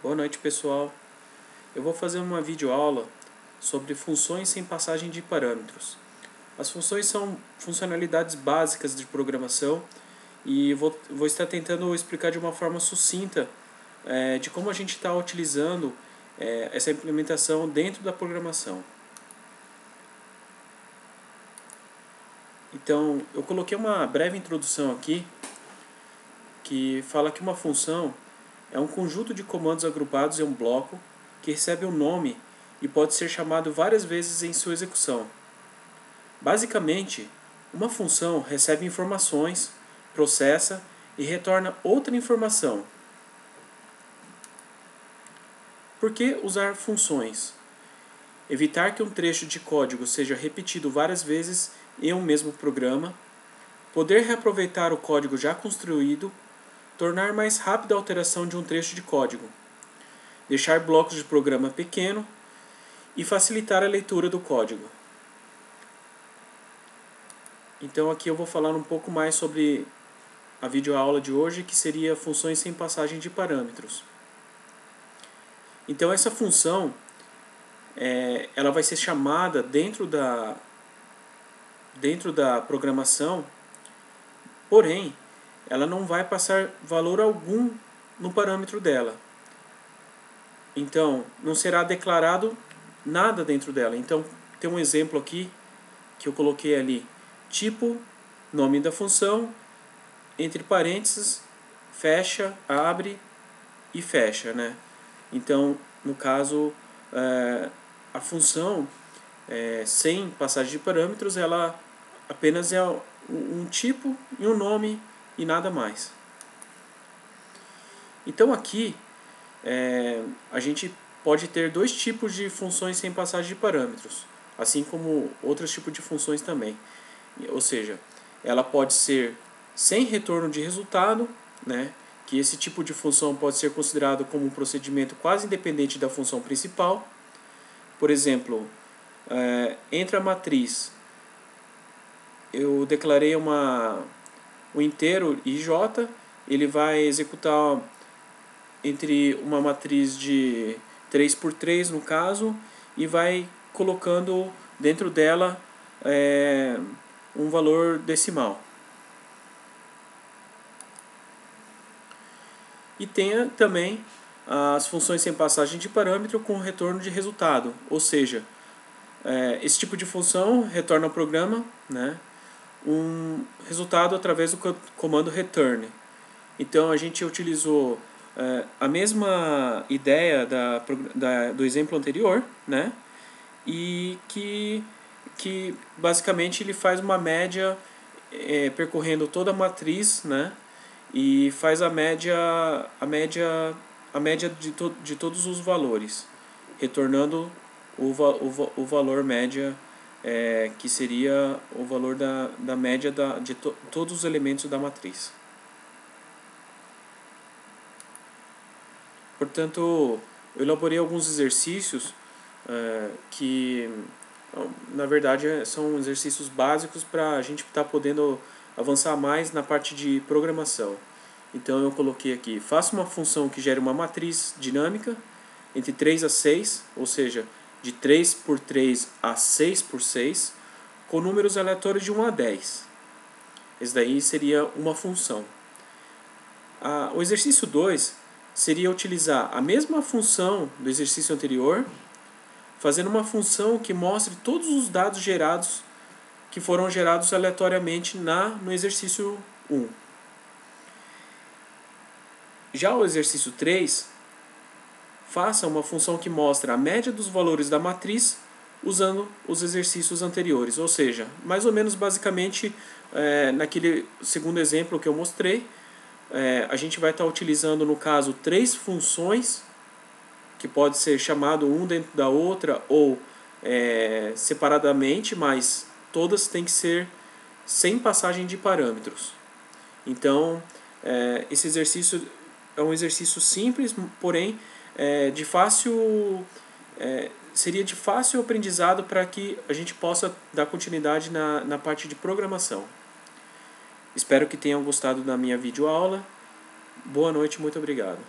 Boa noite, pessoal. Eu vou fazer uma videoaula sobre funções sem passagem de parâmetros. As funções são funcionalidades básicas de programação e vou estar tentando explicar de uma forma sucinta de como a gente está utilizando essa implementação dentro da programação. Então, eu coloquei uma breve introdução aqui que fala que uma função é um conjunto de comandos agrupados em um bloco que recebe um nome e pode ser chamado várias vezes em sua execução. Basicamente, uma função recebe informações, processa e retorna outra informação. Por que usar funções? Evitar que um trecho de código seja repetido várias vezes em um mesmo programa, poder reaproveitar o código já construído, tornar mais rápida a alteração de um trecho de código, deixar blocos de programa pequeno e facilitar a leitura do código. Então aqui eu vou falar um pouco mais sobre a videoaula de hoje, que seria funções sem passagem de parâmetros. Então essa função ela vai ser chamada dentro da programação, porém ela não vai passar valor algum no parâmetro dela. Então não será declarado nada dentro dela. Então tem um exemplo aqui que eu coloquei ali: tipo, nome da função, entre parênteses, fecha, abre e fecha, né? Então, no caso, a função sem passagem de parâmetros, ela apenas é um tipo e um nome e nada mais. Então aqui a gente pode ter dois tipos de funções sem passagem de parâmetros, assim como outros tipos de funções também. Ou seja, ela pode ser sem retorno de resultado, né? Que esse tipo de função pode ser considerado como um procedimento quase independente da função principal. Por exemplo, entre a matriz, eu declarei um inteiro ij, ele vai executar entre uma matriz de 3×3 no caso, e vai colocando dentro dela um valor decimal. E tem também as funções sem passagem de parâmetro com retorno de resultado, ou seja, esse tipo de função retorna ao programa, né, um resultado através do comando return. Então a gente utilizou a mesma ideia do exemplo anterior, né, e que basicamente ele faz uma média percorrendo toda a matriz, né, e faz a média de todos os valores, retornando o valor média, que seria o valor da média de todos os elementos da matriz. Portanto, eu elaborei alguns exercícios que, na verdade, são exercícios básicos para a gente estar podendo avançar mais na parte de programação. Então eu coloquei aqui: faça uma função que gere uma matriz dinâmica entre 3 a 6, ou seja, de 3×3 a 6×6, com números aleatórios de 1 a 10. Esse daí seria uma função. O exercício 2 seria utilizar a mesma função do exercício anterior, fazendo uma função que mostre todos os dados gerados que foram gerados aleatoriamente no exercício 1. Já o exercício 3, faça uma função que mostra a média dos valores da matriz usando os exercícios anteriores. Ou seja, mais ou menos basicamente naquele segundo exemplo que eu mostrei, a gente vai estar utilizando, no caso, 3 funções, que pode ser chamado um dentro da outra ou separadamente, mas todas têm que ser sem passagem de parâmetros. Então, esse exercício é um exercício simples, porém seria de fácil aprendizado para que a gente possa dar continuidade na parte de programação. Espero que tenham gostado da minha videoaula. Boa noite, muito obrigado.